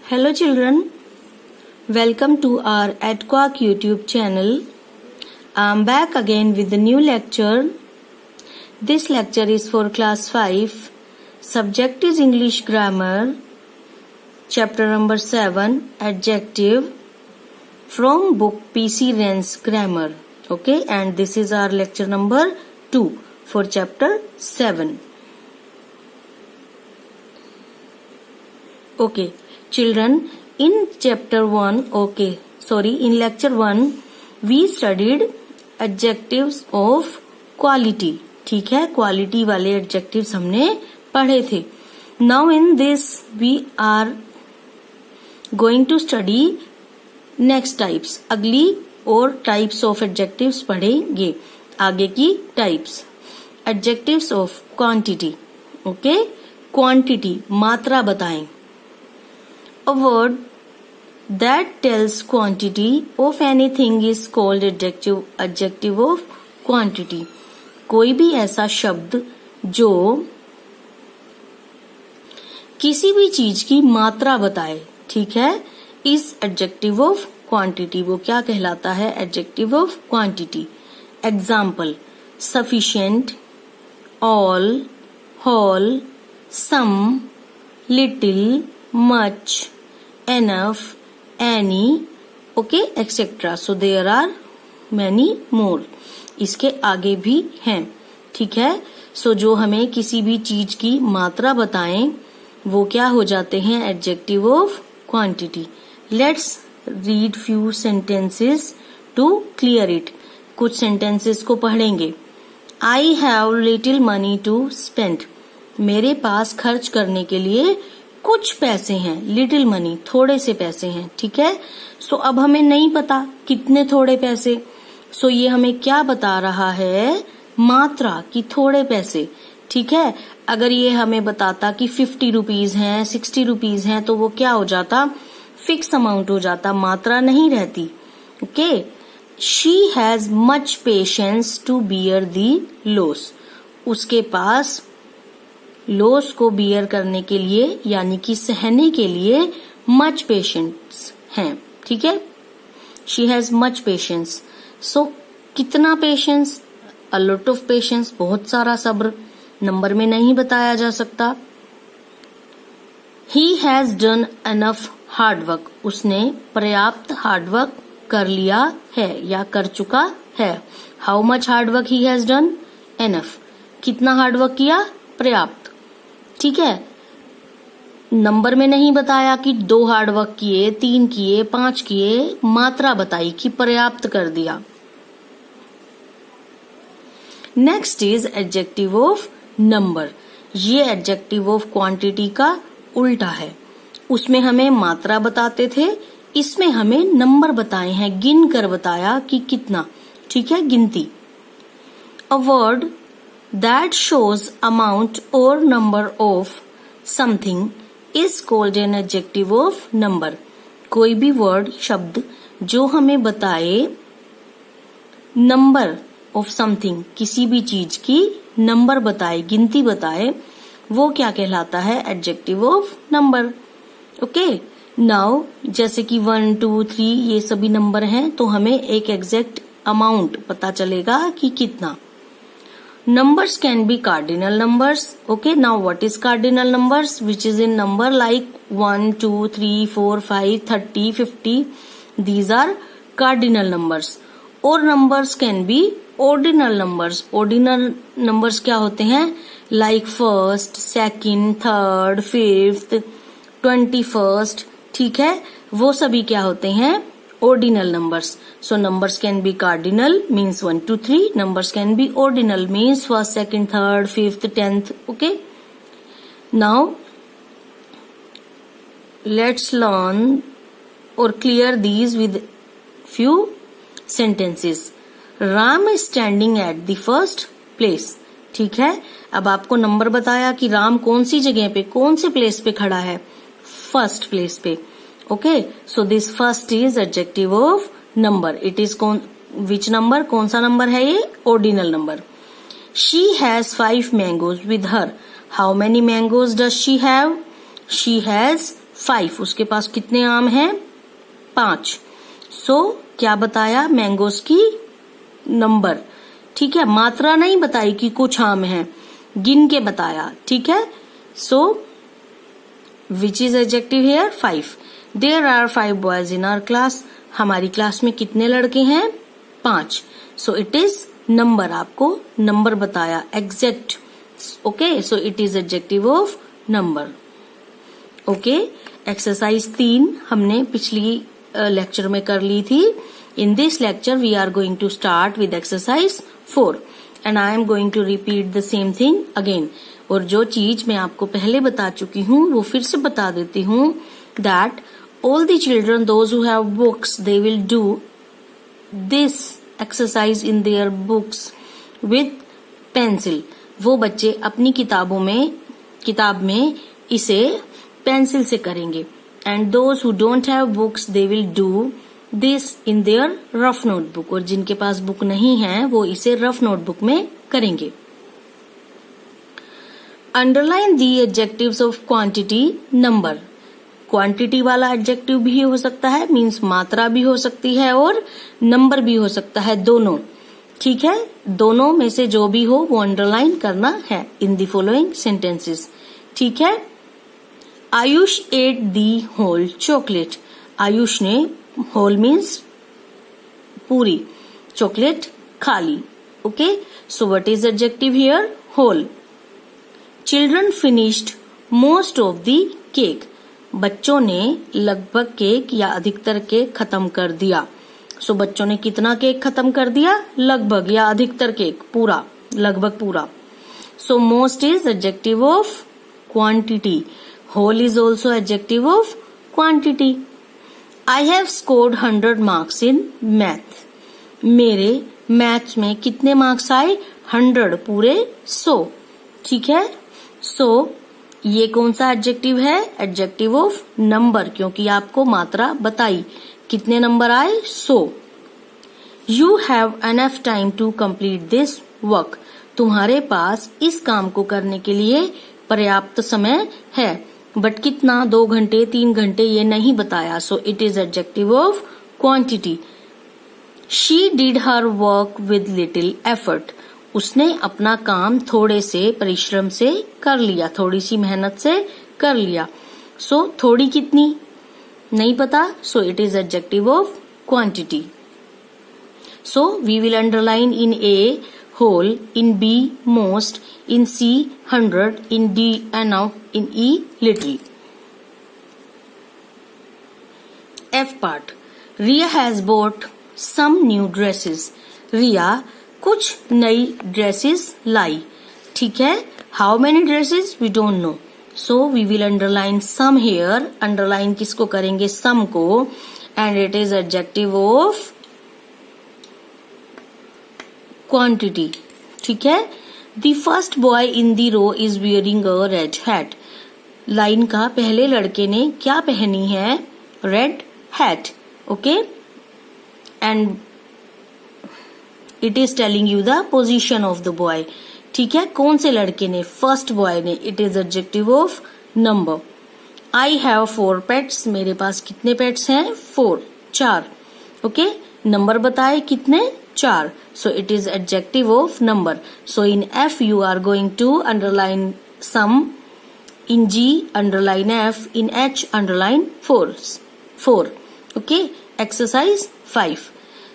Hello children, welcome to our EdQuack YouTube channel. I am back again with a new lecture. This lecture is for class 5. Subject is English grammar. Chapter number 7, adjective, from book PC Wren's grammar. Okay, and this is our lecture number 2 for chapter 7. Okay. Children, in lecture 1, we studied adjectives of quality. ठीक है, quality वाले adjectives हमने पढ़े थे. Now in this we are going to study next types. अगली और types of adjectives पढ़ेंगे. आगे की types. Adjectives of quantity. Okay, quantity मात्रा बताएं. A word that tells quantity of anything is called adjective of quantity. कोई भी ऐसा शब्द जो किसी भी चीज की मात्रा बताए, ठीक है, इस adjective of quantity. वो क्या कहलाता है? adjective of quantity. Example: sufficient, all, whole, some, little, much, enough, any, okay, etc. So there are many more. इसके आगे भी हैं, ठीक है. So जो हमें किसी भी चीज की मात्रा बताएं वो क्या हो जाते हैं? adjective of quantity. Let's read few sentences to clear it. कुछ sentences को पढ़ेंगे. I have little money to spend. मेरे पास खर्च करने के लिए कुछ पैसे हैं. लिटिल मनी, थोड़े से पैसे हैं, ठीक है. सो अब हमें नहीं पता कितने थोड़े पैसे. सो ये हमें क्या बता रहा है? मात्रा की थोड़े पैसे, ठीक है. अगर ये हमें बताता कि 50 रुपीज हैं, 60 रुपीज हैं, तो वो क्या हो जाता? फिक्स अमाउंट हो जाता, मात्रा नहीं रहती. Okay. She has much patience to bear the loss. उसके पास लॉस को बियर करने के लिए यानी कि सहने के लिए मच पेशेंस हैं, ठीक है. She has much patience. So कितना patience? A lot of patience, बहुत सारा सब्र. नंबर में नहीं बताया जा सकता. He has done enough hard work. उसने पर्याप्त हार्ड वर्क कर लिया है या कर चुका है. How much hard work he has done? Enough. कितना हार्ड वर्क किया? पर्याप्त, ठीक है. नंबर में नहीं बताया कि 2 हार्ड वर्क किए, 3 किए, 5 किए. मात्रा बताई कि पर्याप्त कर दिया. Next is adjective of number. ये एडजेक्टिव ऑफ क्वांटिटी का उल्टा है. उसमें हमें मात्रा बताते थे, इसमें हमें नंबर बताए हैं, गिन कर बताया कि कितना, ठीक है, गिनती. A word that shows amount or number of something is called an adjective of number. कोई भी वर्ड, शब्द जो हमें बताए नंबर ऑफ समथिंग, किसी भी चीज की नंबर बताए, गिनती बताए, वो क्या कहलाता है? Adjective of number. Okay. Now जैसे कि 1, 2, 3 ये सभी नंबर हैं, तो हमें एक एग्जैक्ट अमाउंट पता चलेगा कि कितना. Numbers can be cardinal numbers. Okay, now what is cardinal numbers? Which is in number like 1, 2, 3, 4, 5, 30, 50. These are cardinal numbers. Or numbers can be ordinal numbers. Ordinal numbers क्या होते हैं? Like first, second, third, fifth, 21st. ठीक है, वो सभी क्या होते हैं? Ordinal numbers. So numbers can be cardinal means 1, 2, 3. Numbers can be ordinal means 1st, 2nd, 3rd, 5th, 10th. Okay. Now let's learn or clear these with few sentences. Ram is standing at the first place. ठीक है. अब आपको number बताया कि राम कौन सी जगह पे, कौन से प्लेस पे खड़ा है? फर्स्ट प्लेस पे. Okay, so this first is adjective of number. It is which number? कौन सा नंबर है ये? Ordinal number. She has 5 mangoes with her. How many mangoes does she have? She has 5, उसके पास कितने आम हैं? 5. सो क्या बताया? मैंगोस की नंबर, ठीक है, मात्रा नहीं बताई कि कुछ आम हैं, गिन के बताया, ठीक है. So which is adjective here? 5. There are 5 boys in our class. हमारी क्लास में कितने लड़के हैं? 5. सो इट इज नंबर, आपको नंबर बताया, exact. Okay, so it is adjective of number. Okay, exercise 3 हमने पिछली लेक्चर में कर ली थी. In this lecture we are going to start with exercise 4 and I am going to repeat the same thing again. और जो चीज मैं आपको पहले बता चुकी हूँ वो फिर से बता देती हूँ. That all the children, those who have books, they will do this exercise in their books with pencil. वो बच्चे अपनी किताब में इसे पेंसिल से करेंगे. And those who don't have books, they will do this in their rough notebook. और जिनके पास बुक नहीं है वो इसे रफ नोटबुक में करेंगे. Underline the adjectives of quantity, number. Quantity वाला एडजेक्टिव भी हो सकता है, मीन्स मात्रा भी हो सकती है, और नंबर भी हो सकता है, दोनों. ठीक है, दोनों में से जो भी हो वो अंडरलाइन करना है इन दी फॉलोइंग सेंटेंसेस. ठीक है. Ayush ate the whole chocolate. Ayush ने, होल मीन्स पूरी, चॉकलेट खा ली. Okay, so what is adjective here? Whole. Children finished most of the cake. बच्चों ने लगभग केक या अधिकतर केक खत्म कर दिया. सो बच्चों ने कितना केक खत्म कर दिया? लगभग या अधिकतर केक, पूरा, लगभग पूरा. So most is adjective of quantity. Whole is also adjective of quantity. I have scored 100 marks in math. मेरे मैथ्स में कितने मार्क्स आए? 100, पूरे 100. ठीक है. सो ये कौन सा एडजेक्टिव है? एडजेक्टिव ऑफ नंबर, क्योंकि आपको मात्रा बताई. कितने नंबर आए? 100. You have enough time to complete this work. तुम्हारे पास इस काम को करने के लिए पर्याप्त समय है. बट कितना? 2 घंटे, 3 घंटे, ये नहीं बताया. सो it is adjective of quantity. She did her work with little effort. उसने अपना काम थोड़े से परिश्रम से कर लिया, थोड़ी सी मेहनत से कर लिया. सो थोड़ी कितनी नहीं पता. So it is adjective of quantity. So we will underline in a whole, in B most, in C 100, in D enough, in E little. F part. Ria has bought some new dresses. Ria कुछ नई dresses लाई. ठीक है. How many dresses? We don't know. So we will underline some here. Underline किसको करेंगे? some को. And it is adjective of quantity. ठीक है. The first boy in the row is wearing a red hat. Line का पहले लड़के ने क्या पहनी है? Red hat. Okay, and it is telling you the position of the boy. ठीक है. कौन से लड़के ने? फर्स्ट बॉय ने. It is adjective of number. I have 4 pets. मेरे पास कितने पेट्स हैं? 4, 4. ओके, नंबर बताए कितने? 4. So it is adjective of number. So in F you are going to underline some. In G underline F. In H underline 4. Okay. Exercise 5.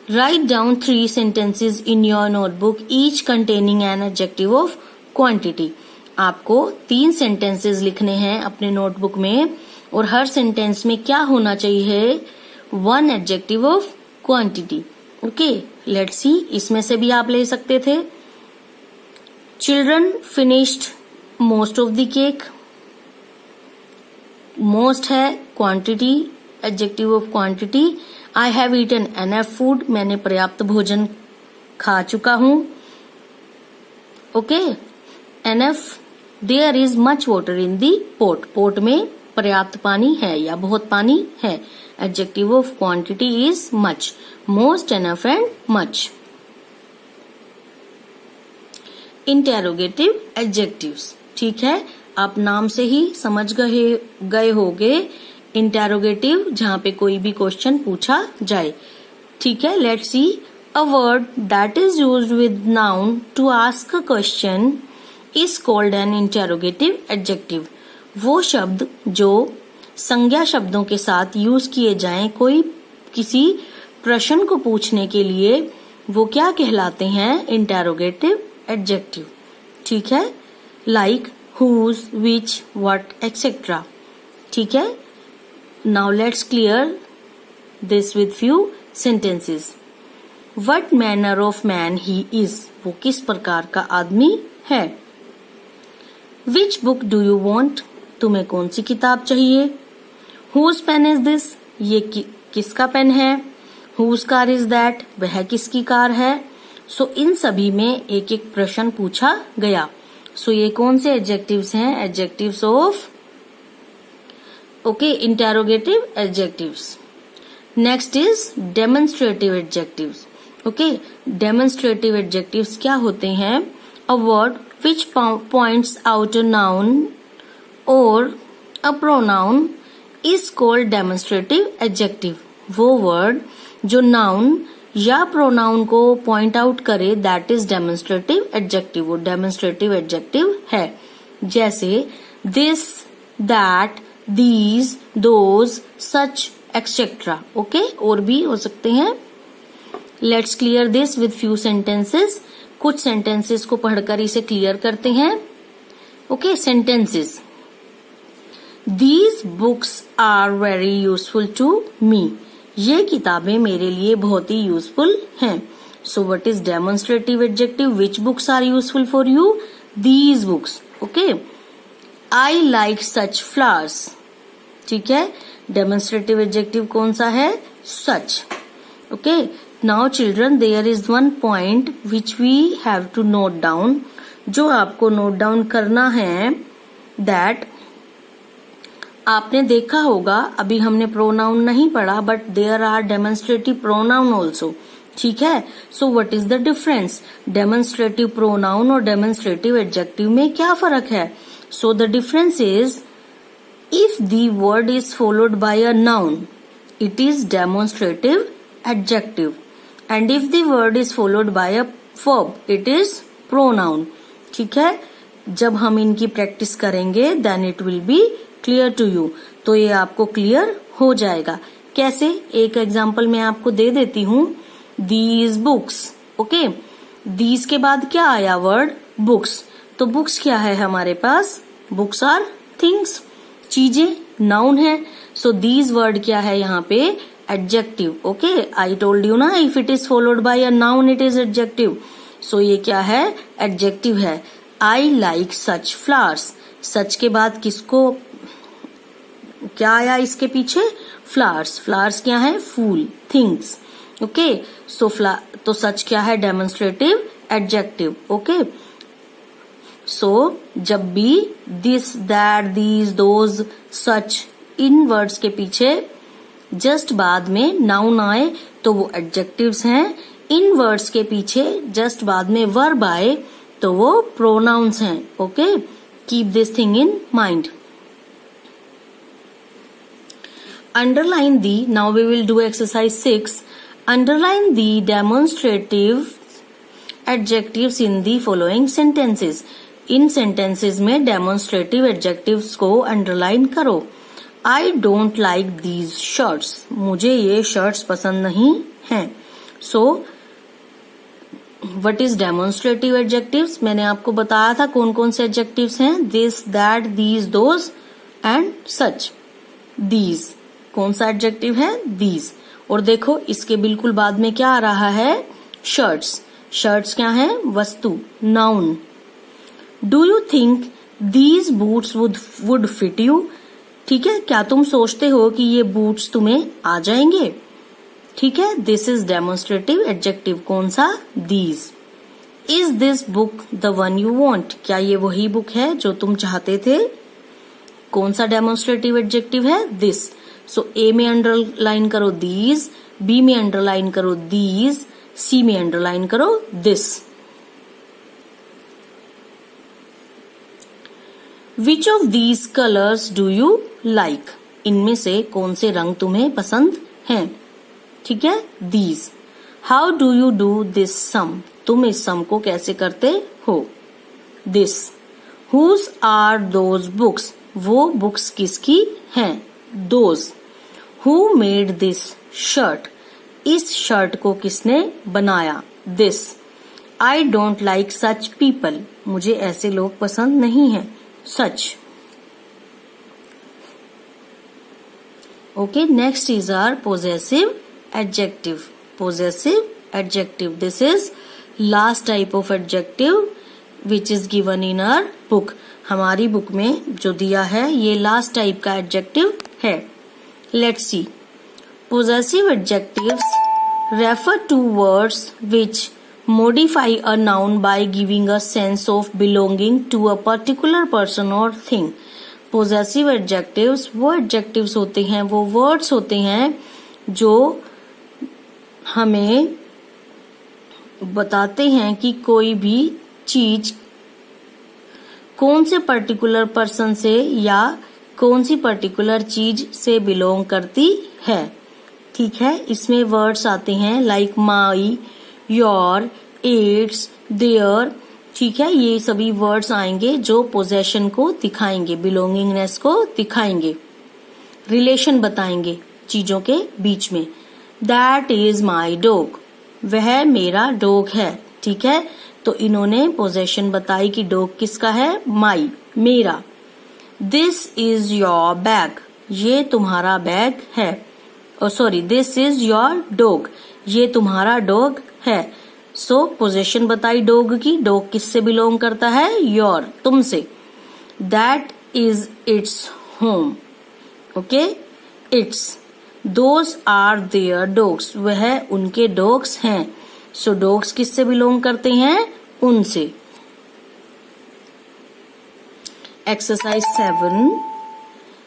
Write down 3 sentences in your notebook, each containing an adjective of quantity. आपको 3 sentences लिखने हैं अपने notebook में, और हर sentence में क्या होना चाहिए? 1 adjective of quantity. Okay, let's see. इसमें से भी आप ले सकते थे. Children finished most of the cake. Most है quantity, adjective of quantity. I have eaten enough food. मैंने पर्याप्त भोजन खा चुका हूं. Okay, enough. There is much water in the pot. Pot में पर्याप्त पानी है या बहुत पानी है. Adjective of quantity is much. Most, enough and much. Interrogative adjectives. ठीक है, आप नाम से ही समझ गए होगे इंटेरोगेटिव जहां पे कोई भी क्वेश्चन पूछा जाए। ठीक है, let's see a word that is used with noun to ask a question is called an interrogative adjective. वो शब्द जो संज्ञा शब्दों के साथ यूज किए जाएं कोई किसी प्रश्न को पूछने के लिए, वो क्या कहलाते हैं? Interrogative adjective. ठीक है, like whose, which, what, etc. ठीक है, now let's clear this with few sentences. What manner of man he is, वो किस प्रकार का आदमी है। Which book do you want, तुम्हें कौन सी किताब चाहिए। Whose pen is this, ये किसका पेन है। Whose car is that, वह किसकी कार है। सो इन सभी में एक एक प्रश्न पूछा गया। सो ये कौन से एडजेक्टिव्स हैं? Adjectives of interrogative adjectives. Next is demonstrative adjectives. Demonstrative adjectives क्या होते हैं? A word which points out a noun और a pronoun is called demonstrative adjective. वो वर्ड जो नाउन या प्रोनाउन को पॉइंट आउट करे, दैट इज डेमोन्स्ट्रेटिव एडजेक्टिव। वो डेमोन्स्ट्रेटिव एडजेक्टिव है। जैसे this, that, these, those, such, etcetera. Okay, और भी हो सकते हैं। Let's clear this with few sentences. कुछ सेंटेंसेस को पढ़कर इसे क्लियर करते हैं। Okay, sentences. These books are very useful to me, ये किताबें मेरे लिए बहुत ही यूजफुल हैं। So what is demonstrative adjective? Which books are useful for you? These books. Okay, I like such flowers. ठीक है, डेमोन्स्ट्रेटिव एडजेक्टिव कौन सा है? Such. Okay, now children, there is one point which we have to note down, जो आपको note down करना है। That आपने देखा होगा, अभी हमने प्रोनाउन नहीं पढ़ा, but there are demonstrative pronoun also. ठीक है, so what is the difference? Demonstrative pronoun और डेमोन्स्ट्रेटिव एडजेक्टिव में क्या फर्क है? So the difference is if the word is followed by a noun it is demonstrative adjective, and if the word is followed by a verb it is pronoun. ठीक है, जब हम इनकी प्रैक्टिस करेंगे then it will be clear to you. तो ये आपको clear हो जाएगा। कैसे? एक एग्जाम्पल मैं आपको दे देती हूँ। These books. ओके, दीज के बाद क्या आया? Word books. तो बुक्स क्या है हमारे पास? बुक्स आर थिंग्स, चीजें, नाउन है। सो दीज वर्ड क्या है यहाँ पे? Adjective. Okay, I told you ना, if it is followed by a noun it is adjective. So ये क्या है? एडजेक्टिव है। आई लाइक सच फ्लावर्स। सच के बाद किसको क्या आया इसके पीछे? फ्लावर्स। फ्लावर्स क्या है? फूल, थिंग्स। ओके, सो तो सच क्या है? Demonstrative adjective. ओके, सो जब भी this, that, these, those, such in words के पीछे जस्ट बाद में नाउन आए तो वो एडजेक्टिव्स हैं। इन वर्ड्स के पीछे जस्ट बाद में वर्ब आए तो वो प्रोनाउंस हैं। Okay, keep this thing in mind. Underline the, now we will do exercise 6. Underline the demonstrative adjectives in the following sentences. In sentences में demonstrative adjectives को underline करो। I don't like these shirts. मुझे ये shirts पसंद नहीं हैं। So, what is demonstrative adjectives? मैंने आपको बताया था कौन कौन से adjectives हैं। This, that, these, those and such. These कौन सा एडजेक्टिव है? दीज। और देखो इसके बिल्कुल बाद में क्या आ रहा है? शर्ट्स। शर्ट्स क्या है? वस्तु, noun. Do you think these boots would fit you? ठीक है, क्या तुम सोचते हो कि ये बूट्स तुम्हें आ जाएंगे? ठीक है, दिस इज डेमोन्स्ट्रेटिव एडजेक्टिव। कौन सा? These. Is this book the one you want? क्या ये वही बुक है जो तुम चाहते थे? कौन सा डेमोन्स्ट्रेटिव एडजेक्टिव है? दिस। सो ए में अंडरलाइन करो दीज, बी में अंडरलाइन करो दीज, सी में अंडरलाइन करो this. Which of these colours do you like? इनमें से कौन से रंग तुम्हें पसंद हैं? ठीक है, these. How do you do this sum? तुम इस सम को कैसे करते हो? This. Whose are those books? वो बुक्स किसकी हैं? Those. Who made this shirt? इस शर्ट को किसने बनाया? This. I don't like such people. मुझे ऐसे लोग पसंद नहीं हैं. Such. Okay, next is our possessive adjective. Possessive adjective. This is last type of adjective which is given in our book. हमारी बुक में जो दिया है ये last type का adjective है. Let's see. Possessive adjectives refer to words which modify a noun by giving a sense of belonging to a particular person or thing. Possessive adjectives वो adjectives होते हैं, वो words होते हैं जो हमें बताते हैं कि कोई भी चीज कौन से पर्टिकुलर पर्सन से या कौन सी पर्टिकुलर चीज से बिलोंग करती है. ठीक है, इसमें वर्ड्स आते हैं like my, your, its, their. ठीक है, ये सभी वर्ड्स आएंगे जो पोजेशन को दिखाएंगे, बिलोंगिंगनेस को दिखाएंगे, रिलेशन बताएंगे चीजों के बीच में. That is my dog. वह मेरा डॉग है. ठीक है, तो इन्होंने पोजेशन बताई कि डॉग किसका है? माई, मेरा. This is your bag. ये तुम्हारा बैग है. Sorry, this is your dog. ये तुम्हारा डॉग है. सो पोजेशन बताई डॉग की. डॉग किससे बिलोंग करता है? योर, तुमसे. That is its home. Okay, its. Those are their dogs. वह उनके डॉग्स हैं. सो डॉग्स किससे बिलोंग करते हैं? उनसे. Exercise 7.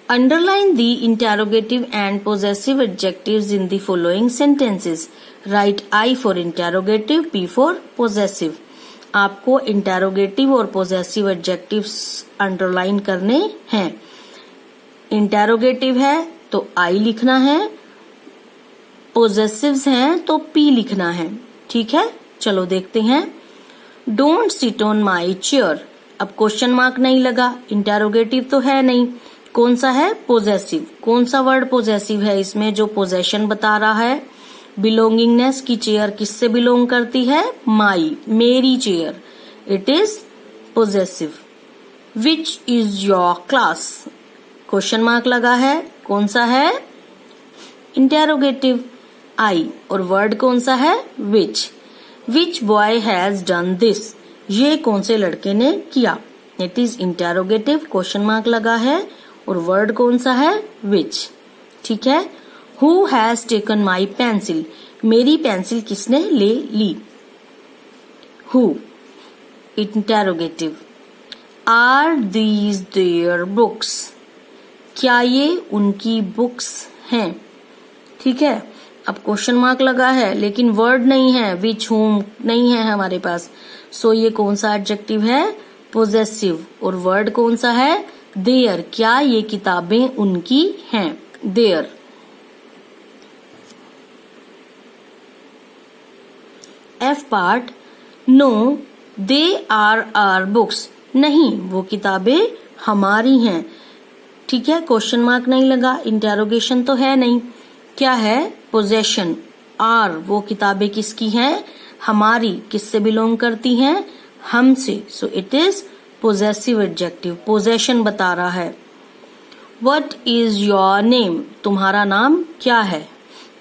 Underline the interrogative and possessive adjectives in the following sentences. Write I for interrogative, P for possessive. आपको interrogative और possessive adjectives underline करने हैं. Interrogative है तो I लिखना है, possessives हैं तो P लिखना है. ठीक है, चलो देखते हैं. Don't sit on my chair. अब क्वेश्चन मार्क नहीं लगा, इंटेरोगेटिव तो है नहीं. कौन सा है? पोजेसिव. कौन सा वर्ड पोजेसिव है इसमें जो पोजेशन बता रहा है? बिलोंगिंगनेस की. चेयर किससे बिलोंग करती है? माई, मेरी chair. It is possessive. Which is your class. Question mark लगा है. कौन सा है? इंटेरोगेटिव, आई. और वर्ड कौन सा है? विच. विच बॉय हैज डन दिस. ये कौन से लड़के ने किया? It is interrogative. Question mark लगा है और वर्ड कौन सा है? विच. ठीक है. Who has taken my pencil. मेरी पेंसिल किसने ले ली? Who. Interrogative. Are these their books. क्या ये उनकी बुक्स हैं? ठीक है, अब क्वेश्चन मार्क लगा है लेकिन वर्ड नहीं है, विच, हुम नहीं है हमारे पास. सो ये कौन सा एडजेक्टिव है? पोजेसिव. और वर्ड कौन सा है? देयर. क्या ये किताबें उनकी हैं? Their. F part. No they are our books. नहीं, वो किताबें हमारी हैं. ठीक है, क्वेश्चन मार्क नहीं लगा, इंटेरोगेशन तो है नहीं. क्या है? पोजेशन. आर, वो किताबें किसकी हैं? हमारी. किससे बिलोंग करती हैं? हमसे. सो it is possessive adjective. Possession बता रहा है. What is your name. तुम्हारा नाम क्या है?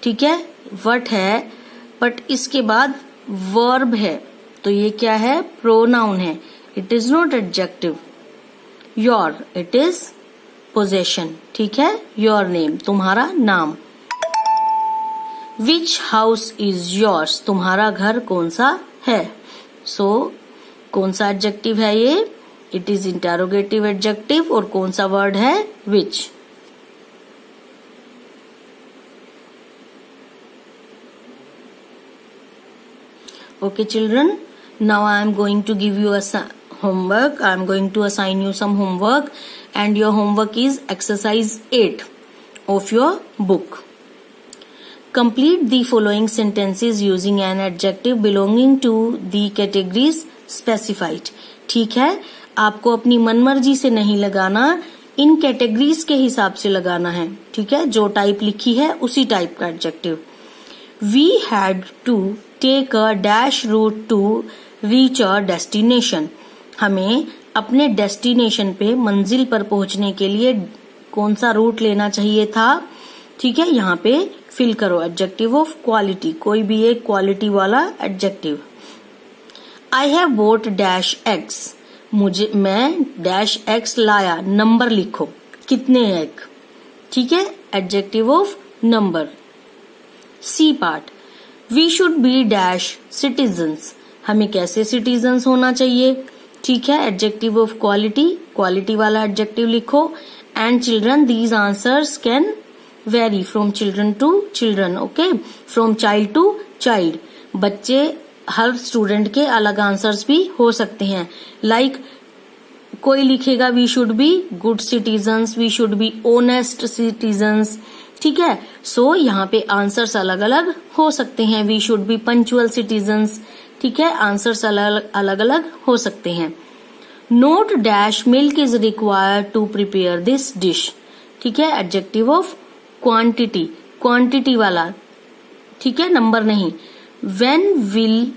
ठीक है, वट है बट इसके बाद वर्ब है तो ये क्या है? प्रोनाउन है. It is not adjective. Your, it is possession. ठीक है, योर नेम, तुम्हारा नाम. विच हाउस इज योर्स. तुम्हारा घर कौन सा है? सो कौन सा एडजेक्टिव है ये? It is interrogative adjective. और कौन सा वर्ड है? विच. Okay children, now I am going to give you a homework. I am going to assign you some homework and your homework is exercise 8. of your book. Complete the following sentences using an adjective belonging to the categories specified. ठीक है, आपको अपनी मनमर्जी से नहीं लगाना, इन categories के हिसाब से लगाना है. ठीक है, जो टाइप लिखी है उसी टाइप का adjective. We had to take a dash route to reach a destination. हमें अपने डेस्टिनेशन पे, मंजिल पर पहुंचने के लिए कौन सा रूट लेना चाहिए था. ठीक है, यहाँ पे फिल करो एडजेक्टिव ऑफ क्वालिटी, कोई भी एक क्वालिटी वाला adjective. I have bought dash X. मैं डैश एक्स लाया. नंबर लिखो, कितने एक. ठीक है, adjective of number. C part. We should be dash citizens. हमें कैसे सिटीजन्स होना चाहिए. ठीक है, एडजेक्टिव ऑफ क्वालिटी, क्वालिटी वाला एडजेक्टिव लिखो. And children, these answers can vary from children to children. Okay, from child to child. बच्चे, हर स्टूडेंट के अलग आंसर्स भी हो सकते हैं. लाइक कोई लिखेगा we should be good citizens, we should be honest citizens. ठीक है, सो यहाँ पे आंसर्स अलग अलग हो सकते हैं. We should be punctual citizens. ठीक है, आंसर्स अलग अलग हो सकते हैं. Note dash milk is required to prepare this dish. ठीक है, एडजेक्टिव ऑफ क्वांटिटी, क्वांटिटी वाला. ठीक है, नंबर नहीं. When will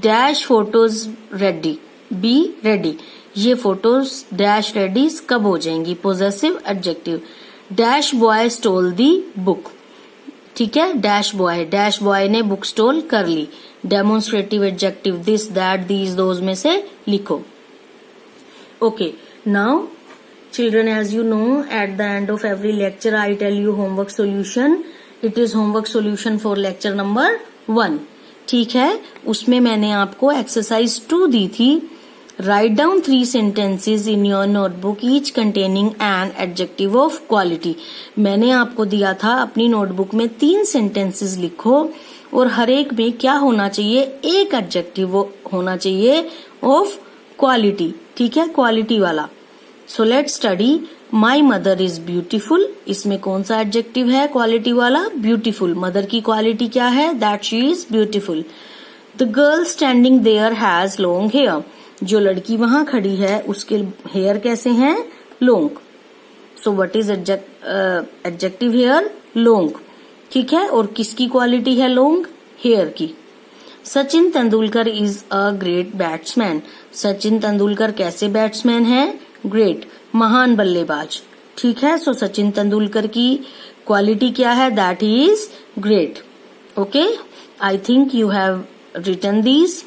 dash photos ready be ready. ये फोटोज डैश रेडी कब हो जाएंगी. Possessive adjective. Dash boy stole the book. ठीक है, डैश बॉय ने बुक स्टोल कर ली. Demonstrative adjective this that these those में से लिखो. Okay, now children, as you know, at the end of every lecture I tell you homework solution. It is homework solution for lecture number 1. ठीक है, उसमें मैंने आपको exercise 2 दी थी. Write down 3 sentences in your notebook each containing an adjective of quality. मैंने आपको दिया था अपनी नोटबुक में 3 sentences लिखो और हर एक में क्या होना चाहिए, एक एडजेक्टिव होना चाहिए ऑफ क्वालिटी. ठीक है, क्वालिटी वाला. So let's study. My mother is beautiful. इसमें कौन सा एडजेक्टिव है क्वालिटी वाला. ब्यूटीफुल. मदर की क्वालिटी क्या है, that she is beautiful. The girl standing there has long hair. जो लड़की वहां खड़ी है उसके हेयर कैसे हैं, long. So what is adjective hair, long. ठीक है, और किसकी क्वालिटी है लॉन्ग, हेयर की. Sachin Tendulkar is a great batsman. Sachin Tendulkar कैसे बैट्समैन है, ग्रेट, महान बल्लेबाज. ठीक है, सो सचिन तेंदुलकर की क्वालिटी क्या है, that he is great. Okay, I think you have written these.